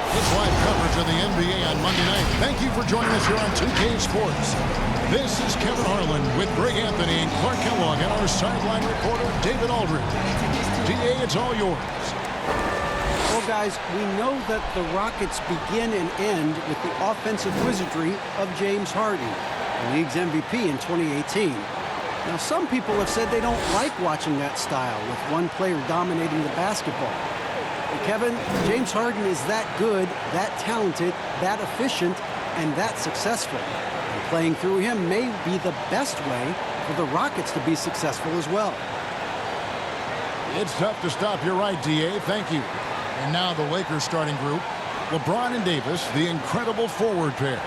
It's live coverage of the NBA on Monday night. Thank you for joining us here on 2K Sports. This is Kevin Harlan with Greg Anthony and Clark Kellogg and our sideline reporter, David Aldridge. DA, it's all yours. Well, guys, we know that the Rockets begin and end with the offensive wizardry of James Harden, the league's MVP in 2018. Now, some people have said they don't like watching that style with one player dominating the basketball. But Kevin, James Harden is that good, that talented, that efficient, and that successful. And playing through him may be the best way for the Rockets to be successful as well. It's tough to stop. You're right, DA. Thank you. And now the Lakers starting group. LeBron and Davis, the incredible forward pair.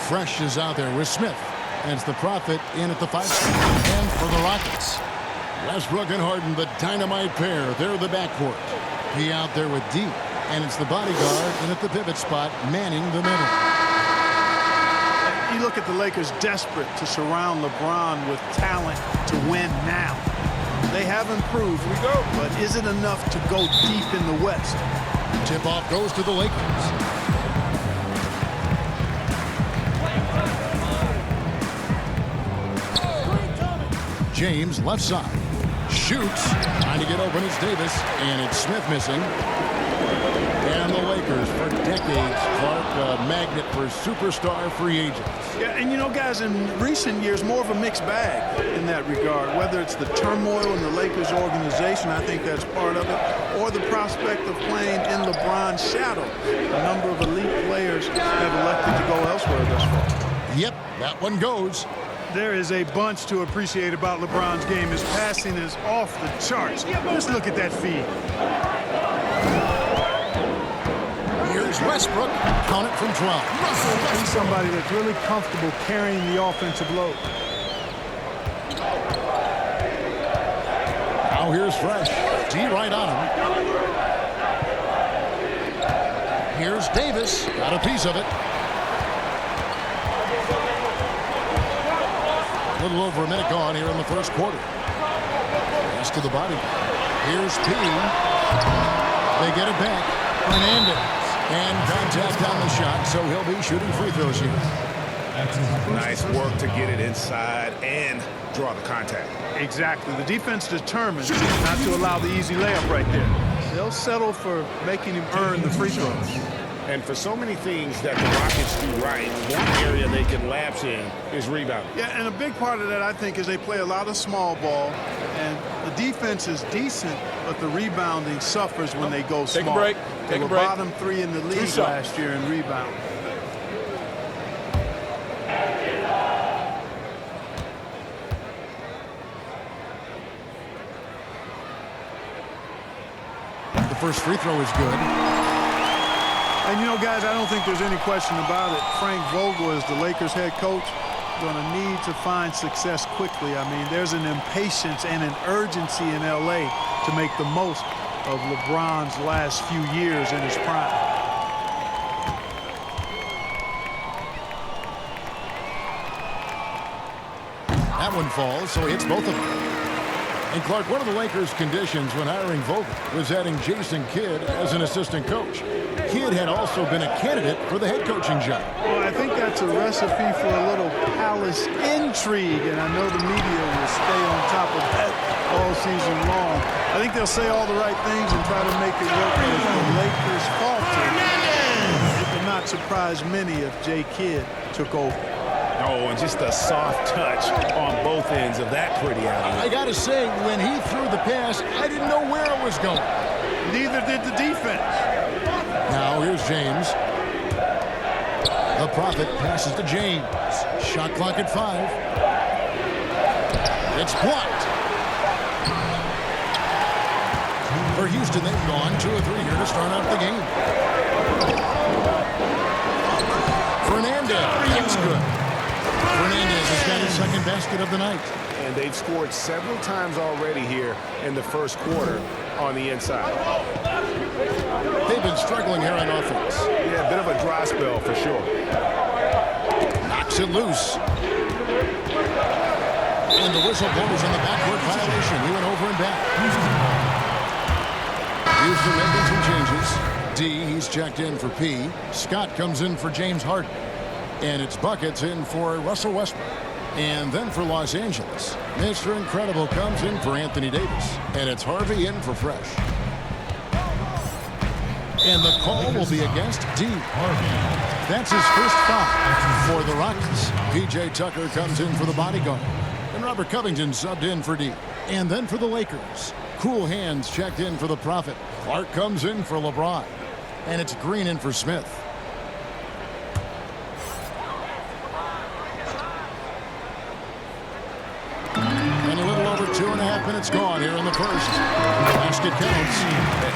Fresh is out there with Smith. And it's the Prophet in at the 5 spot. And for the Rockets, Westbrook and Harden, the dynamite pair. They're the backcourt. He out there with D. And it's the bodyguard and at the pivot spot, manning the middle. You look at the Lakers desperate to surround LeBron with talent to win now. They have improved, but is it enough to go deep in the West? Tip-off goes to the Lakers. James, left side. Shoots. Trying to get open. It's Davis. And it's Smith missing. And the Lakers, for decades, Clark, a magnet for superstar free agents. Yeah, and you know, guys, in recent years, more of a mixed bag in that regard. Whether it's the turmoil in the Lakers organization, I think that's part of it, or the prospect of playing in LeBron's shadow. A number of elite players have elected to go elsewhere thus far. Yep, that one goes. There is a bunch to appreciate about LeBron's game. His passing is off the charts. Just look at that feed. Here's Westbrook. Count it from 12. He's somebody that's really comfortable carrying the offensive load. Now here's Fresh. D right on him. Here's Davis. Got a piece of it. A little over a minute gone here in the first quarter. Pass to the body. Here's P. They get it back. Hernandez. And contact on the shot, so he'll be shooting free throws here. Nice work to get it inside and draw the contact. Exactly. The defense determined not to allow the easy layup right there. They'll settle for making him earn the free throws. And for so many things that the Rockets do right, one area they can lapse in is rebounding. Yeah, and a big part of that, I think, is they play a lot of small ball. And the defense is decent, but the rebounding suffers when they go small. Take a break. They were bottom 3 in the league last year in rebound. The first free throw is good. And, you know, guys, I don't think there's any question about it. Frank Vogel is the Lakers head coach. Going to need to find success quickly. I mean, there's an impatience and an urgency in L.A. to make the most of LeBron's last few years in his prime. That one falls, so he hits both of them. And Clark, one of the Lakers' conditions when hiring Vogel was adding Jason Kidd as an assistant coach. Kidd had also been a candidate for the head coaching job. Well, I think that's a recipe for a little palace intrigue, and I know the media will stay on top of that all season long. I think they'll say all the right things and try to make it work if the Lakers falter. It would not surprise many if Jay Kidd took over. Oh, and just a soft touch on both ends of that pretty alley. I got to say, when he threw the pass, I didn't know where it was going. Neither did the defense. Now here's James. The Prophet passes to James. Shot clock at 5. It's blocked. For Houston, they've gone 2 of 3 here to start out the game. Fernandez. That's good. Fernandez has got his second basket of the night. And they've scored several times already here in the first quarter on the inside. They've been struggling here on offense. Yeah, a bit of a dry spell for sure. Knocks it loose. And the whistle blows on the backcourt violation. He went over and back. Houston making some changes. D, he's checked in for P. Scott comes in for James Harden. And it's buckets in for Russell Westbrook. And then for Los Angeles, Mr. Incredible comes in for Anthony Davis. And it's Harvey in for Fresh. And the call will be against D. Harvey. That's his first foul for the Rockets. P.J. Tucker comes in for the bodyguard. And Robert Covington subbed in for D. And then for the Lakers, Cool Hands checked in for the Prophet. Clark comes in for LeBron. And it's Green in for Smith. And a little over 2.5 minutes gone here in the first. Basket counts.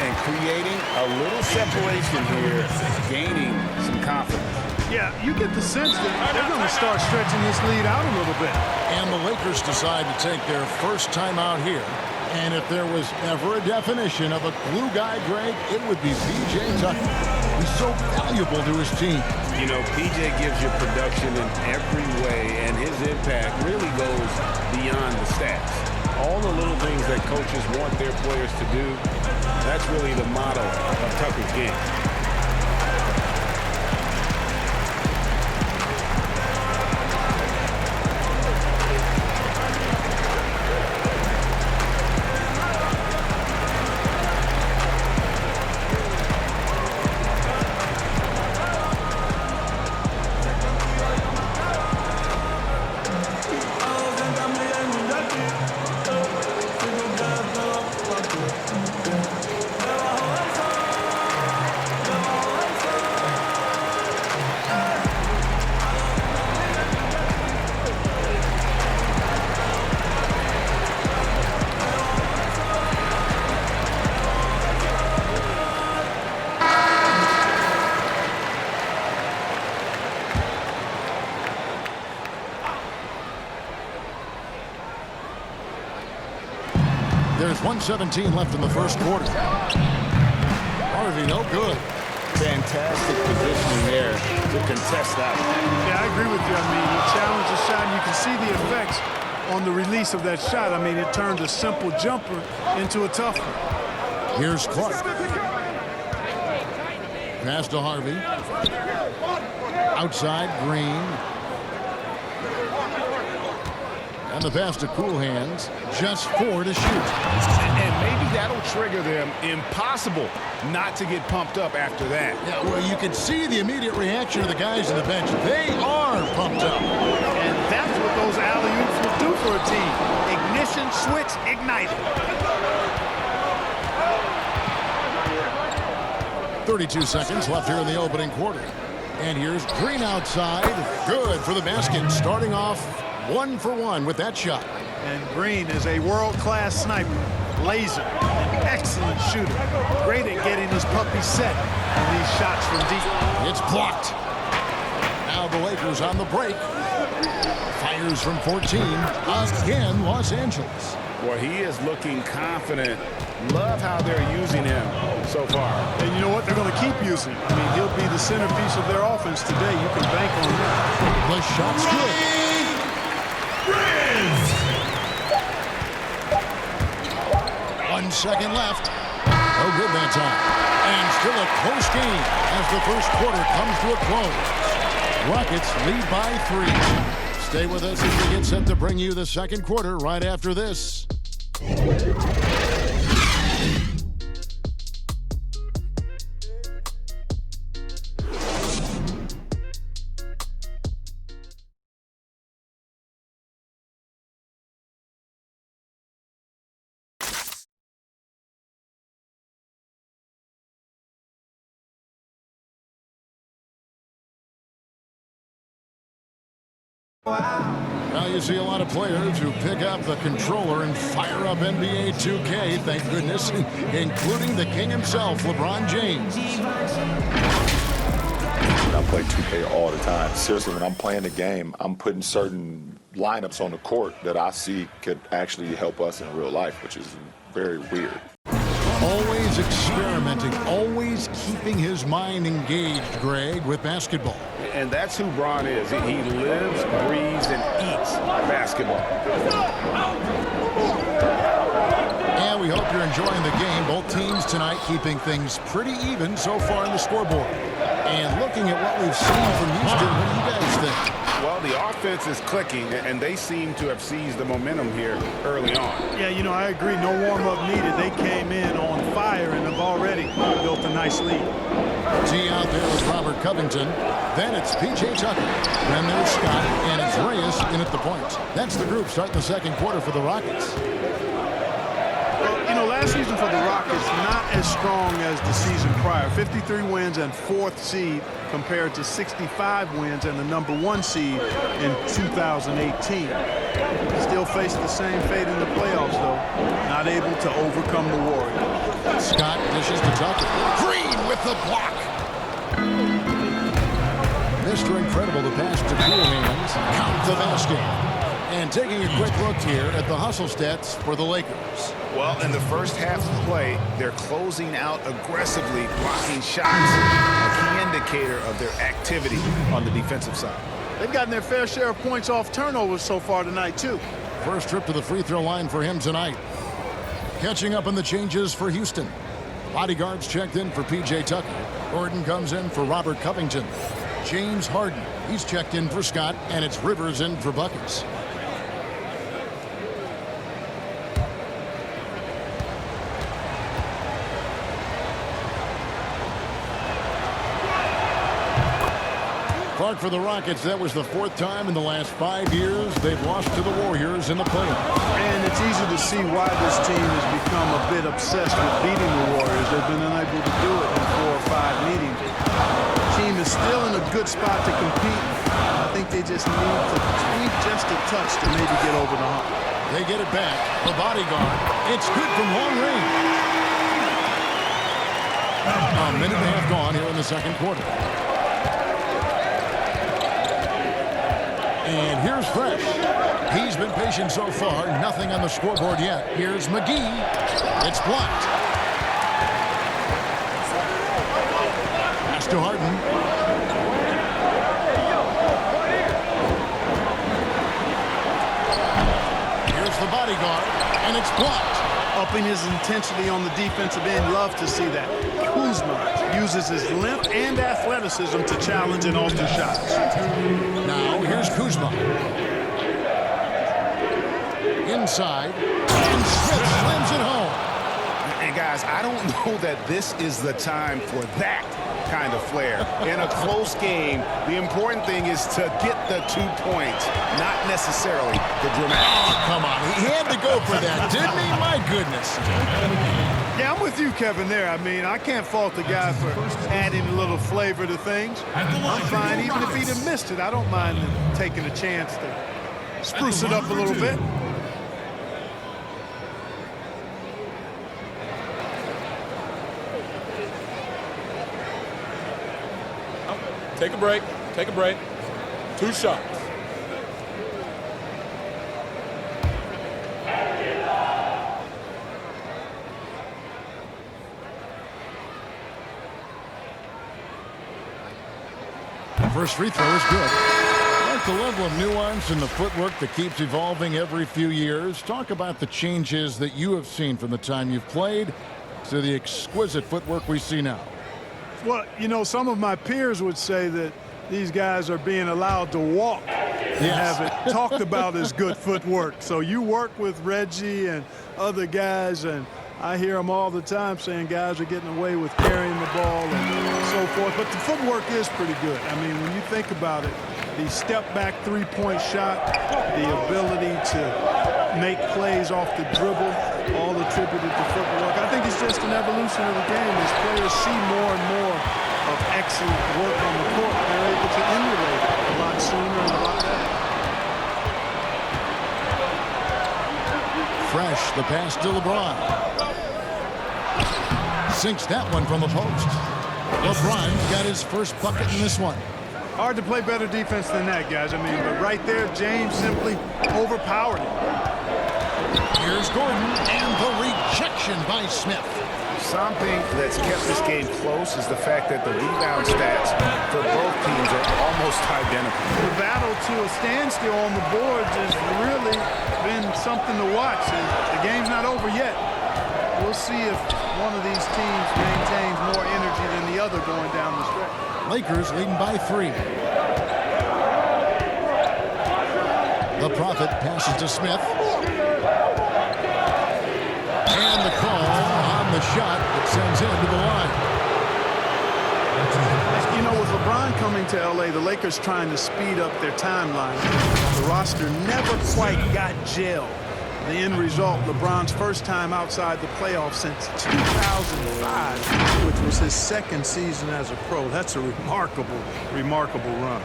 And creating a little separation here, gaining some confidence. Yeah, you get the sense that they're going to start stretching this lead out a little bit. And the Lakers decide to take their first timeout here. And if there was ever a definition of a glue guy, Greg, it would be P.J. Tucker. He's so valuable to his team. You know, P.J. gives you production in every way, and his impact really goes beyond the stats. All the little things that coaches want their players to do, that's really the motto of Tucker's game. There's 1:17 left in the first quarter. Harvey, no good. Fantastic positioning there to contest that. Yeah, I agree with you. I mean, you challenge the shot, and you can see the effects on the release of that shot. I mean, it turned a simple jumper into a tough one. Here's Clark. Pass to Harvey. Outside, Green. And the pass to Cool Hands. Just 4 to shoot. And maybe that'll trigger them. Impossible not to get pumped up after that. Yeah, well, you can see the immediate reaction of the guys on the bench. They are pumped up. And that's what those alley-oops will do for a team. Ignition switch ignited. 32 seconds left here in the opening quarter. And here's Green outside. Good for the basket. Starting off 1 for 1 with that shot. And Green is a world-class sniper. Laser, an excellent shooter. Great at getting his puppy set on these shots from deep. It's blocked. Now the Lakers on the break. Fires from 14. Again, Los Angeles. Well, he is looking confident. Love how they're using him so far. And you know what? They're going to keep using him. I mean, he'll be the centerpiece of their offense today. You can bank on that. The shot's good. 1 second left. No good that time. And still a close game as the first quarter comes to a close. Rockets lead by 3. Stay with us as we get set to bring you the second quarter right after this. Now you see a lot of players who pick up the controller and fire up NBA 2K, thank goodness, including the king himself, LeBron James. I play 2K all the time. Seriously, when I'm playing the game, I'm putting certain lineups on the court that I see could actually help us in real life, which is very weird. Always experimenting, always keeping his mind engaged, Greg, with basketball. And that's who Bron is. He lives, breathes, and eats basketball. And Well, we hope you're enjoying the game. Both teams tonight keeping things pretty even so far in the scoreboard. And looking at what we've seen from Houston, what do you guys think? Well, the offense is clicking, and they seem to have seized the momentum here early on. Yeah, you know, I agree. No warm-up needed. They came in on fire and have already built a nice lead. T out there with Robert Covington. Then it's P.J. Tucker. Then there's Scott, and it's Reyes in at the point. That's the group starting the second quarter for the Rockets. Well, you know, last season for the Rockets, not as strong as the season prior. 53 wins and 4th seed compared to 65 wins and the #1 seed in 2018. Still face the same fate in the playoffs, though. Not able to overcome the Warriors. Scott dishes to Tucker. Green with the block. Mr. Incredible, the pass to cool hands. Count the basket. And taking a quick look here at the hustle stats for the Lakers. Well, in the first half of play, they're closing out aggressively, blocking shots, a key indicator of their activity on the defensive side. They've gotten their fair share of points off turnovers so far tonight, too. First trip to the free throw line for him tonight. Catching up on the changes for Houston. Bodyguards checked in for P.J. Tucker. Gordon comes in for Robert Covington. James Harden, he's checked in for Scott, and it's Rivers in for buckets. Clark for the Rockets, that was the 4th time in the last 5 years they've lost to the Warriors in the playoffs. And it's easy to see why this team has become a bit obsessed with beating the Warriors. They've been unable to do it in 4 or 5 meetings. The team is still in a good spot to compete. I think they just need to tweak just a touch to maybe get over the hump. They get it back. The bodyguard. It's good from long range. A minute and a half gone here in the second quarter. And here's Fresh. He's been patient so far. Nothing on the scoreboard yet. Here's McGee. It's blocked. Pass to Harden. Here's the bodyguard. And it's blocked. Upping his intensity on the defensive end. Love to see that. Kuzma uses his length and athleticism to challenge and alter shots. Now here's Kuzma. Inside. And Smith slams it home. And guys, I don't know that this is the time for that kind of flair. In a close game, the important thing is to get the 2 points, not necessarily the dramatic. Oh, come on. He had to go for that, didn't he? My goodness. Yeah, I'm with you, Kevin, there. I mean, I can't fault the guy for adding a little flavor to things. I'm fine. Even if he'd have missed it, I don't mind taking a chance to spruce it up a little bit. Take a break. Take a break. 2 shots. First free throw is good. I like the level of nuance and the footwork that keeps evolving every few years. Talk about the changes that you have seen from the time you've played to the exquisite footwork we see now. Well, you know, some of my peers would say that these guys are being allowed to walk and have it talked about as good footwork. So you work with Reggie and other guys, and I hear them all the time saying guys are getting away with carrying the ball and so forth. But the footwork is pretty good. I mean, when you think about it, the step-back three-point shot, the ability to make plays off the dribble, all attributed to footwork. I think it's just an evolution of the game. As players see more and more of excellent work on the court, they're able to emulate it a lot sooner and a lot better. Fresh, the pass to LeBron. Sinks that one from the post. LeBron got his first bucket in this one. Hard to play better defense than that, guys. I mean, but right there, James simply overpowered him. Here's Gordon, and the rejection by Smith. Something that's kept this game close is the fact that the rebound stats for both teams are almost identical. The battle to a standstill on the boards has really been something to watch. And the game's not over yet. We'll see if one of these teams maintains more energy than the other going down the stretch. Lakers leading by 3. The Prophet passes to Smith. And the call on the shot that sends him to the line. You know, with LeBron coming to L.A., the Lakers trying to speed up their timeline. The roster never quite got gelled. The end result, LeBron's first time outside the playoffs since 2005, which was his second season as a pro. That's a remarkable, remarkable run.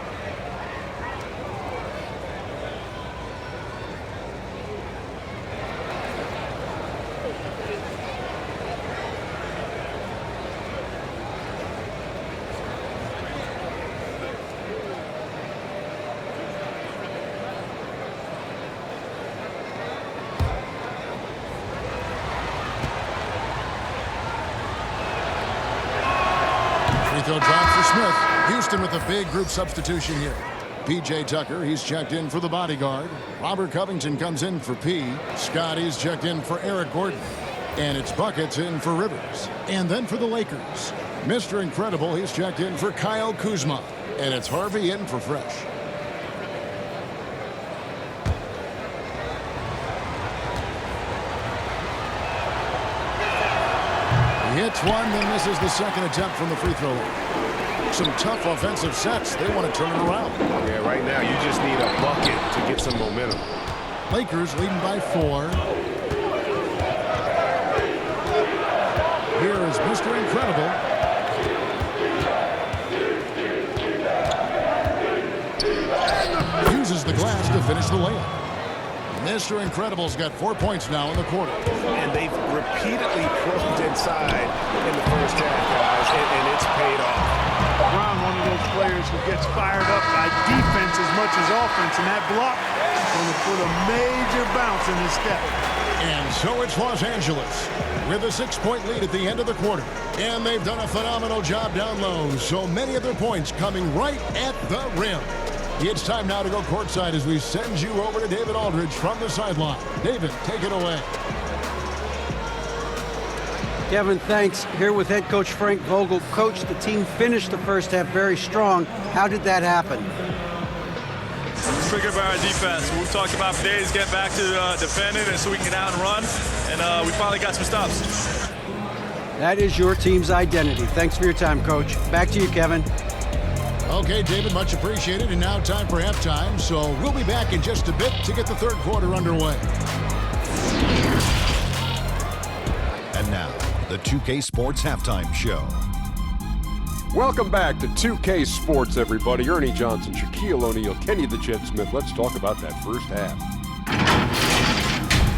Free-throw drop for Smith. Houston with a big group substitution here. P.J. Tucker, he's checked in for the bodyguard. Robert Covington comes in for P. Scotty's checked in for Eric Gordon. And it's Buckets in for Rivers. And then for the Lakers, Mr. Incredible, he's checked in for Kyle Kuzma. And it's Harvey in for Fresh. He hits one, then misses the second attempt from the free throw line. Some tough offensive sets. They want to turn it around. Yeah, right now you just need a bucket to get some momentum. Lakers leading by 4. Here is Mr. Incredible. Uses the glass to finish the layup. Mr. Incredible's got 4 points now in the quarter. And they've repeatedly probed inside in the first half, guys, and it's paid off. LeBron, one of those players who gets fired up by defense as much as offense, and that block is going to put a major bounce in his step. And so it's Los Angeles with a 6-point lead at the end of the quarter. And they've done a phenomenal job down low. So many of their points coming right at the rim. It's time now to go courtside as we send you over to David Aldridge from the sideline. David, take it away. Kevin, thanks. Here with head coach Frank Vogel. Coach, the team finished the first half very strong. How did that happen? Triggered by our defense. We've talked about for days, get back to defending and so we can get out and run. And we finally got some stops. That is your team's identity. Thanks for your time, Coach. Back to you, Kevin. Okay, David, much appreciated. And now time for halftime. So we'll be back in just a bit to get the third quarter underway. And now, the 2K Sports Halftime Show. Welcome back to 2K Sports, everybody. Ernie Johnson, Shaquille O'Neal, Kenny the Jet Smith. Let's talk about that first half.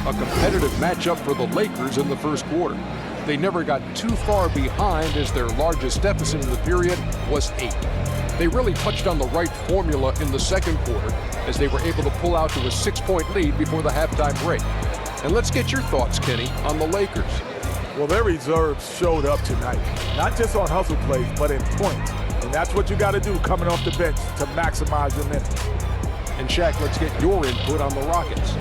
A competitive matchup for the Lakers in the first quarter. They never got too far behind as their largest deficit in the period was 8. They really touched on the right formula in the second quarter as they were able to pull out to a 6-point lead before the halftime break. And let's get your thoughts, Kenny, on the Lakers. Well, their reserves showed up tonight, not just on hustle plays, but in points. And that's what you got to do coming off the bench to maximize your minutes. And Shaq, let's get your input on the Rockets.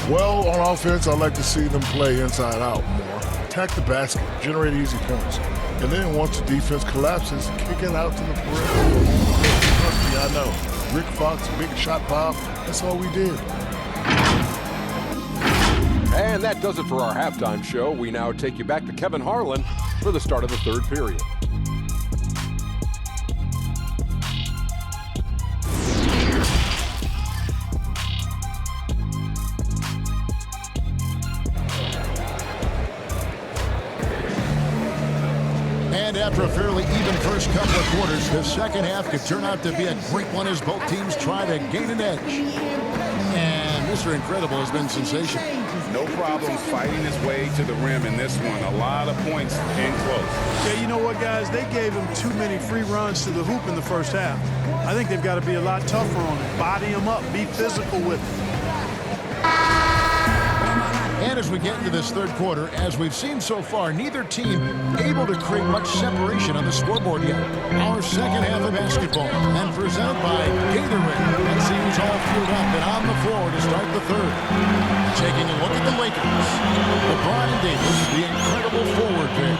Well, on offense, I like to see them play inside out more. Attack the basket, generate easy points. And then once the defense collapses, kick it out to the perimeter. Trust me, I know. Rick Fox, big shot pop, that's all we did. And that does it for our halftime show. We now take you back to Kevin Harlan for the start of the third period. And after a fairly even first couple of quarters, the second half could turn out to be a great one as both teams try to gain an edge. And Mr. Incredible has been sensational. No problem fighting his way to the rim in this one. A lot of points in close. Yeah, you know what, guys? They gave him too many free runs to the hoop in the first half. I think they've got to be a lot tougher on him. Body him up. Be physical with him. And as we get into this third quarter, as we've seen so far, neither team able to create much separation on the scoreboard yet. Our second half of basketball, and presented by Gatorade. Let's see who's all fueled up and on the floor to start the third. Taking a look at the Lakers. LeBron and Damus, the incredible forward pair.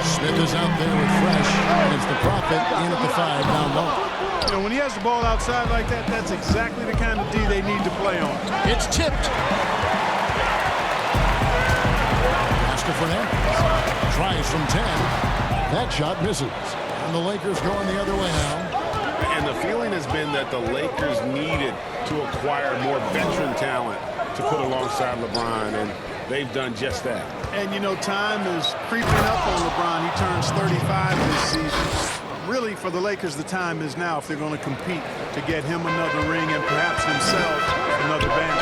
Smith is out there with Fresh, and it's the Prophet in at the 5 down low. You know, when he has the ball outside like that, that's exactly the kind of D they need to play on. It's tipped. Tries from 10. That shot misses. And the Lakers going the other way now. And the feeling has been that the Lakers needed to acquire more veteran talent to put alongside LeBron, and they've done just that. And, you know, time is creeping up on LeBron. He turns 35 this season. Really, for the Lakers, the time is now if they're going to compete to get him another ring and perhaps themselves another band.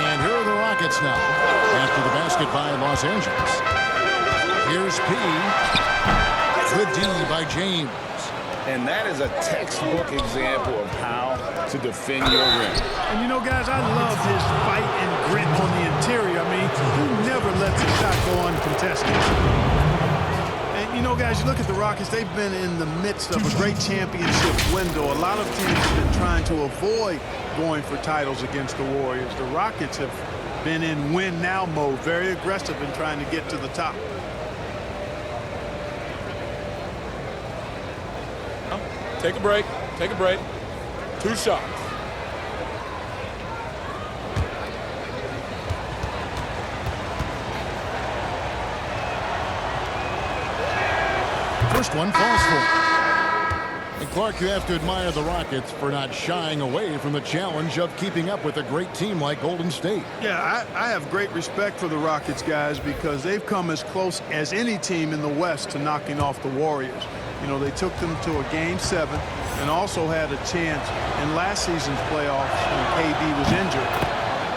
And here are the Rockets now after the basket by Los Angeles. Here's P. Good D by James. And that is a textbook example of how to defend your rim. And, you know, guys, I love his fight and grit on the interior. I mean, he never lets a shot go uncontested. And, you know, guys, you look at the Rockets, they've been in the midst of a great championship window. A lot of teams have been trying to avoid going for titles against the Warriors. The Rockets have been in win-now mode, very aggressive in trying to get to the top. Take a break. Take a break. 2 shots. First one falls for him. And Clark, you have to admire the Rockets for not shying away from the challenge of keeping up with a great team like Golden State. Yeah, I have great respect for the Rockets, guys, because they've come as close as any team in the West to knocking off the Warriors. You know, they took them to a Game 7 and also had a chance in last season's playoffs when KD was injured.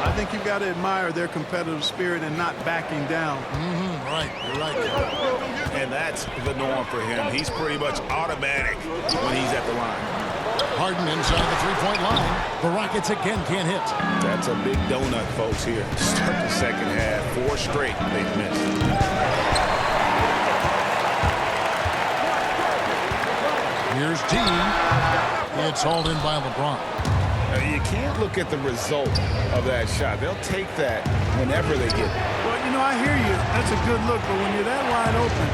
I think you've got to admire their competitive spirit and not backing down. Right, you're right. And that's the norm for him. He's pretty much automatic when he's at the line. Harden inside the three-point line. The Rockets again can't hit. That's a big donut, folks, here. Start the second half. 4 straight they've missed. Here's T. It's hauled in by LeBron. You can't look at the result of that shot. They'll take that whenever they get it. Well, you know, I hear you. That's a good look, but when you're that wide open,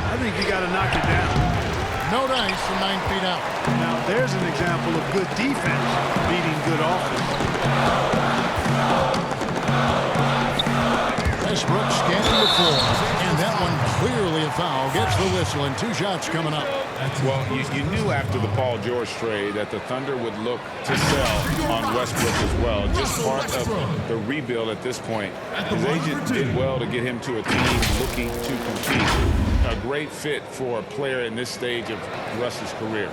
I think you got to knock it down. No dice from 9 feet out. Now, there's an example of good defense beating good offense. Westbrook scanning the floor, and that one clearly a foul. Gets the whistle, and 2 shots coming up. Well, you knew after the Paul George trade that the Thunder would look to sell on Westbrook as well. Just part of the rebuild at this point. His agent did well to get him to a team looking to compete. A great fit for a player in this stage of Russ's career.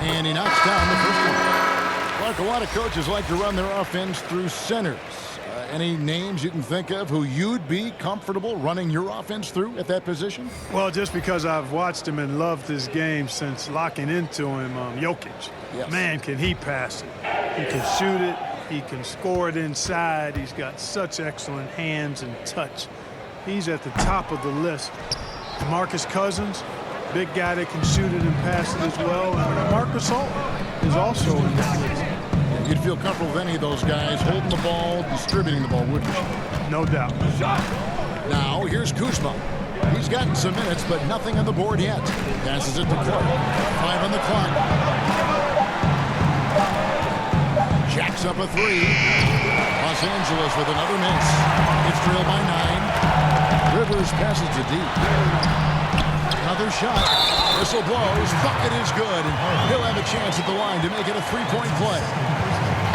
And he knocks down the first one. Clark, a lot of coaches like to run their offense through centers. Any names you can think of who you'd be comfortable running your offense through at that position? Well, just because I've watched him and loved his game since locking into him, Jokic. Yes. Man, can he pass it. He can shoot it. He can score it inside. He's got such excellent hands and touch. He's at the top of the list. DeMarcus Cousins, big guy that can shoot it and pass it as well. And Marcus Gasol is also in that list. You'd feel comfortable with any of those guys holding the ball, distributing the ball, wouldn't you? No doubt. Now, here's Kuzma. He's gotten some minutes, but nothing on the board yet. Passes it to Clark. 5 on the clock. Jacks up a 3. Los Angeles with another miss. It's trailed by 9. Rivers passes to deep. Another shot. Whistle blows. Bucket is good. And he'll have a chance at the line to make it a 3-point play.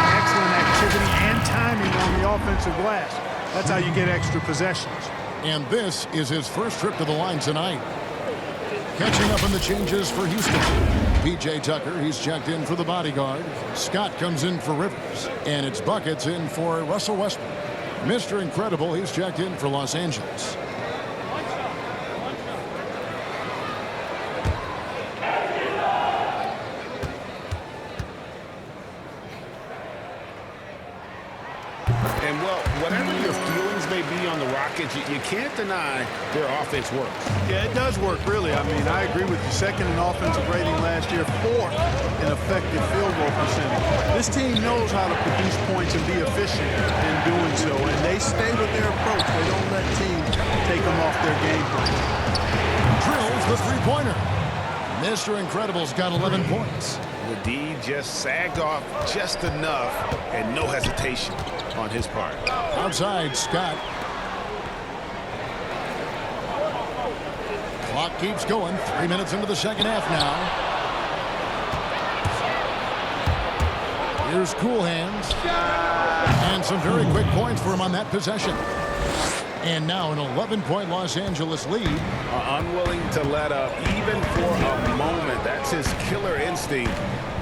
Excellent activity and timing on the offensive glass. That's how you get extra possessions. And this is his first trip to the line tonight. Catching up on the changes for Houston. P.J. Tucker, he's checked in for the bodyguard. Scott comes in for Rivers. And it's buckets in for Russell Westbrook. Mr. Incredible, he's checked in for Los Angeles. And, well, whatever your feelings may be on the Rockets, you can't deny their offense works. Yeah, it does work, really. I mean, I agree with you. Second in offensive rating last year, fourth in effective field goal percentage. This team knows how to produce points and be efficient in doing so, and they stay with their approach. They don't let teams take them off their game plan. Drills the three-pointer. Mr. Incredible's got 11 points. The D just sagged off just enough, and no hesitation on his part. Outside, Scott. Clock keeps going. 3 minutes into the second half now. Here's Cool Hands. And some very quick points for him on that possession. And now an 11-point Los Angeles lead. Unwilling to let up even for a moment. That's his killer instinct,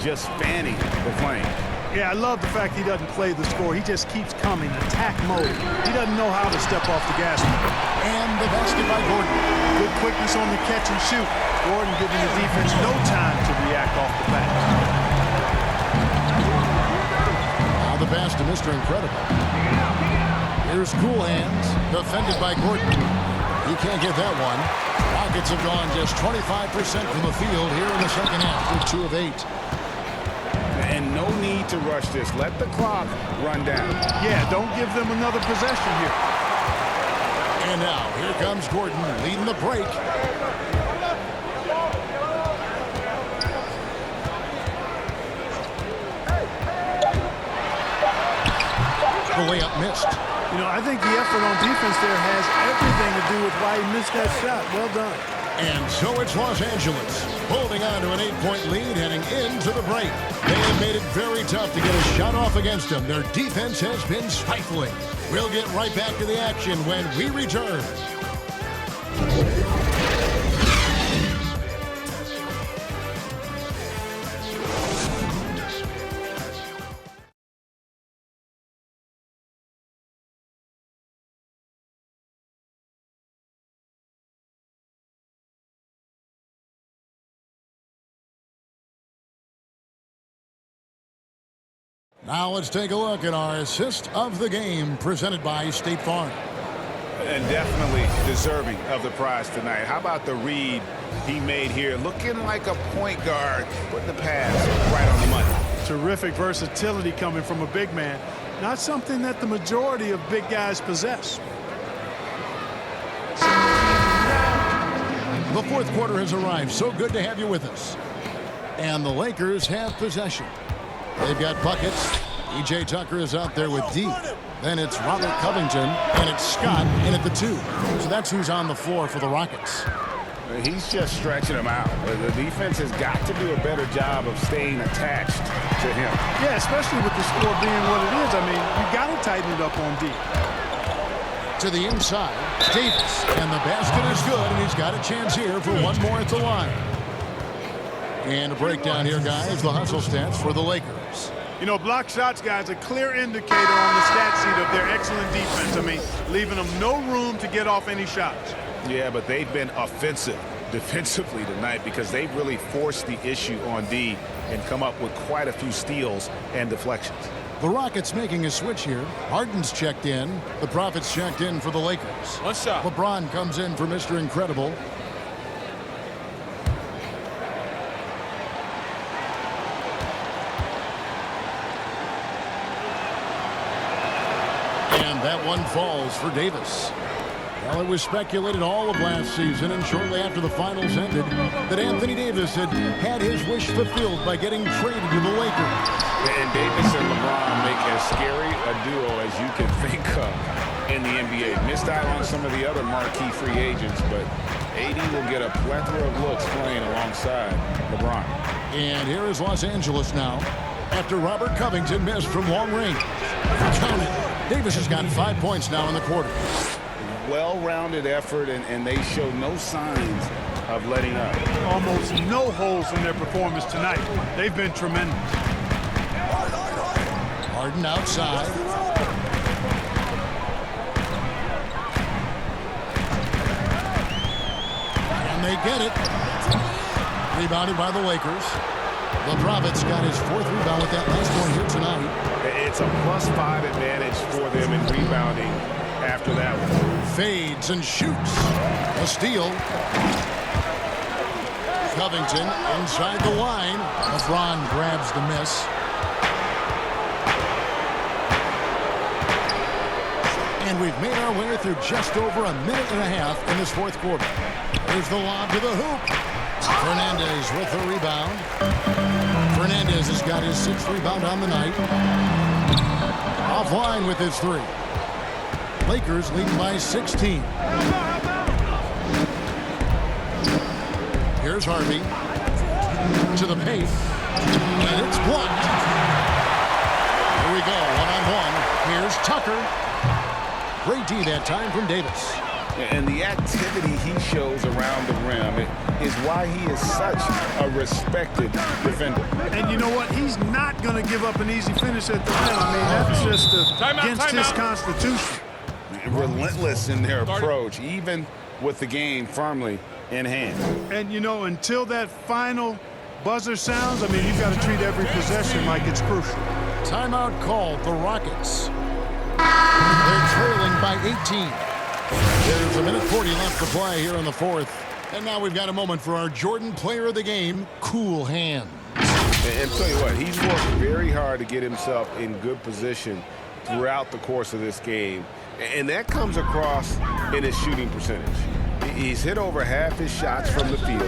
just fanning the flame. Yeah, I love the fact he doesn't play the score. He just keeps coming, attack mode. He doesn't know how to step off the gas. And the basket by Gordon. Good quickness on the catch and shoot. Gordon giving the defense no time to react off the pass. Now the pass to Mr. Incredible. Here's Cool Hands, defended by Gordon. He can't get that one. Rockets have gone just 25% from the field here in the second half. They're 2 of 8. And no need to rush this. Let the clock run down. Yeah, don't give them another possession here. And now, here comes Gordon leading the break. The layup missed. You know, I think the effort on defense there has everything to do with why he missed that shot. Well done. And so it's Los Angeles holding on to an 8-point lead heading into the break. They have made it very tough to get a shot off against them. Their defense has been stifling. We'll get right back to the action when we return. Now let's take a look at our assist of the game presented by State Farm. And definitely deserving of the prize tonight. How about the read he made here? Looking like a point guard, putting the pass right on the money. Terrific versatility coming from a big man. Not something that the majority of big guys possess. The fourth quarter has arrived. So good to have you with us. And the Lakers have possession. They've got buckets. E.J. Tucker is out there with D. Then it's Robert Covington, and it's Scott in at the 2. So that's who's on the floor for the Rockets. He's just stretching them out. The defense has got to do a better job of staying attached to him. Yeah, especially with the score being what it is. I mean, you got to tighten it up on D. To the inside, Davis, and the basket is good, and he's got a chance here for one more at the line. And a breakdown here, guys, the hustle stats for the Lakers. You know, block shots, guys, a clear indicator on the stat sheet of their excellent defense. I mean, leaving them no room to get off any shots. Yeah, but they've been offensive defensively tonight because they've really forced the issue on D and come up with quite a few steals and deflections. The Rockets making a switch here. Harden's checked in. The Prophets checked in for the Lakers. One shot. LeBron comes in for Mr. Incredible. And that one falls for Davis. Well, it was speculated all of last season and shortly after the finals ended that Anthony Davis had his wish fulfilled by getting traded to the Lakers. And Davis and LeBron make as scary a duo as you can think of in the NBA. Missed out on some of the other marquee free agents, but AD will get a plethora of looks playing alongside LeBron. And here is Los Angeles now after Robert Covington missed from long range. Count it. Davis has got 5 points now in the quarter. Well-rounded effort, and they show no signs of letting up. Almost no holes in their performance tonight. They've been tremendous. Harden outside. And they get it. Rebounded by the Lakers. LeBron's got his 4th rebound with that last one here tonight. It's a +5 advantage for them in rebounding after that one. Fades and shoots. A steal. Covington inside the line. LeBron grabs the miss. And we've made our way through just over a minute and a half in this 4th quarter. Here's the lob to the hoop. Fernandez with the rebound. Fernandez has got his 6th rebound on the night. Offline with his 3. Lakers leading by 16. Here's Harvey to the paint, and it's blocked. Here we go, one-on-one. Here's Tucker. Great D that time from Davis. And the activity he shows around the rim is why he is such a respected defender. And you know what? He's not going to give up an easy finish at the rim. I mean, that's just against his constitution. Relentless in their approach, even with the game firmly in hand. And, you know, until that final buzzer sounds, I mean, you've got to treat every possession like it's crucial. Timeout called the Rockets. They're trailing by 18. There's a minute 40 left to play here in the 4th. And now we've got a moment for our Jordan player of the game, Cool Hands. And tell you what, he's worked very hard to get himself in good position throughout the course of this game. And that comes across in his shooting percentage. He's hit over half his shots from the field.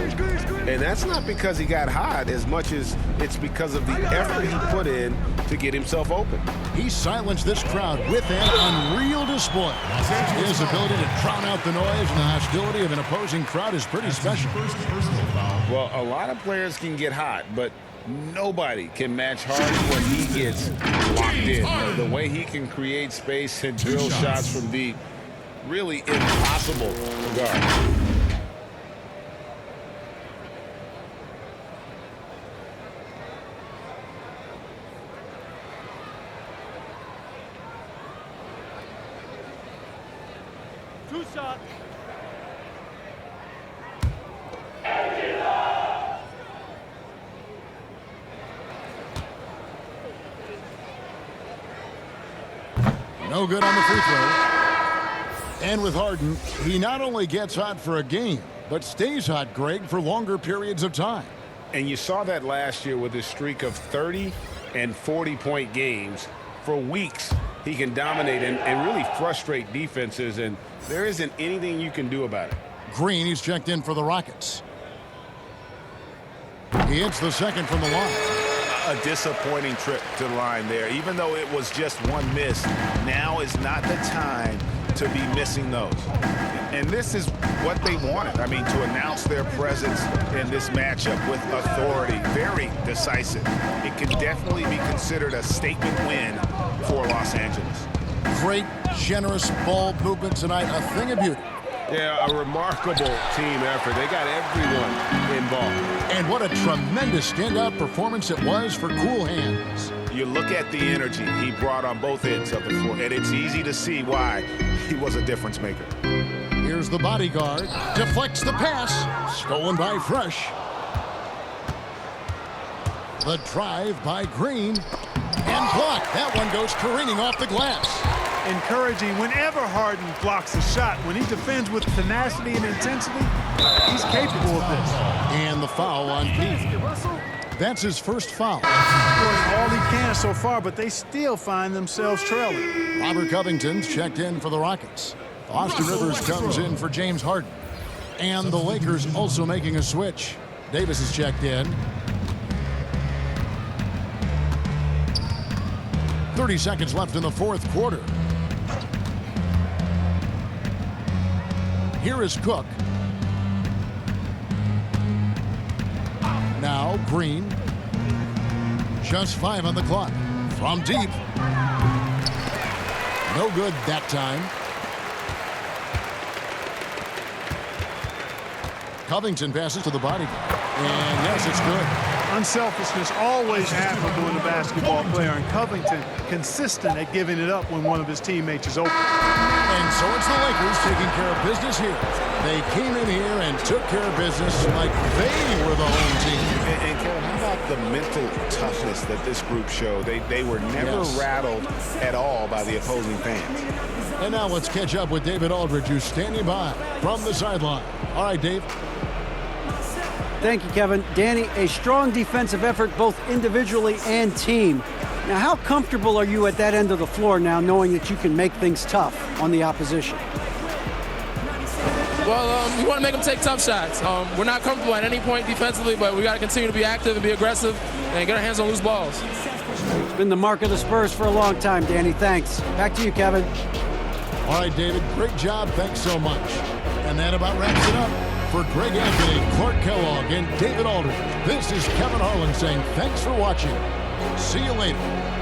And that's not because he got hot as much as it's because of the effort he put in to get himself open. He silenced this crowd with an unreal display. His ability to drown out the noise and the hostility of an opposing crowd is pretty special. Well, a lot of players can get hot, but nobody can match Harden when he gets locked in. The way he can create space and drill shots from deep, really impossible to guard. Two shots. No good on the free throw. And with Harden, he not only gets hot for a game, but stays hot, Greg, for longer periods of time. And you saw that last year with his streak of 30 and 40-point games. For weeks, he can dominate and really frustrate defenses, and there isn't anything you can do about it. Green, he's checked in for the Rockets. He hits the 2nd from the line. A disappointing trip to the line there. Even though it was just one miss, now is not the time to be missing those. And this is what they wanted. I mean, to announce their presence in this matchup with authority, very decisive. It could definitely be considered a statement win for Los Angeles. Great, generous ball movement tonight, a thing of beauty. Yeah, a remarkable team effort. They got everyone involved. And what a tremendous standout performance it was for Cool Hands. You look at the energy he brought on both ends of the floor, and it's easy to see why he was a difference maker. Here's the bodyguard. Deflects the pass. Stolen by Fresh. The drive by Green. And blocked. That one goes careening off the glass. Encouraging whenever Harden blocks a shot. When he defends with tenacity and intensity, he's capable of this. And the foul on Pete. That's his first foul. Doing all he can so far, but they still find themselves trailing. Robert Covington's checked in for the Rockets. Austin Rivers comes in for James Harden. And the Lakers also making a switch. Davis is checked in. 30 seconds left in the 4th quarter. Here is Cook. Now Green. Just 5 on the clock. From deep. No good that time. Covington passes to the bodyguard. And yes, it's good. Unselfishness always admirable in a basketball player, and Covington consistent at giving it up when one of his teammates is open. And so it's the Lakers taking care of business here. They came in here and took care of business like they were the home team. And Kevin, how about the mental toughness that this group showed? They were never rattled at all by the opposing fans. And now let's catch up with David Aldridge, who's standing by from the sideline. All right, Dave. Thank you, Kevin. Danny, a strong defensive effort both individually and team. Now, how comfortable are you at that end of the floor now, knowing that you can make things tough on the opposition? Well, we want to make them take tough shots. We're not comfortable at any point defensively, but we got to continue to be active and be aggressive and get our hands on loose balls. It's been the mark of the Spurs for a long time, Danny. Thanks. Back to you, Kevin. All right, David, great job. Thanks so much. And that about wraps it up. For Greg Anthony, Clark Kellogg, and David Aldridge, this is Kevin Harlan saying thanks for watching. See you later.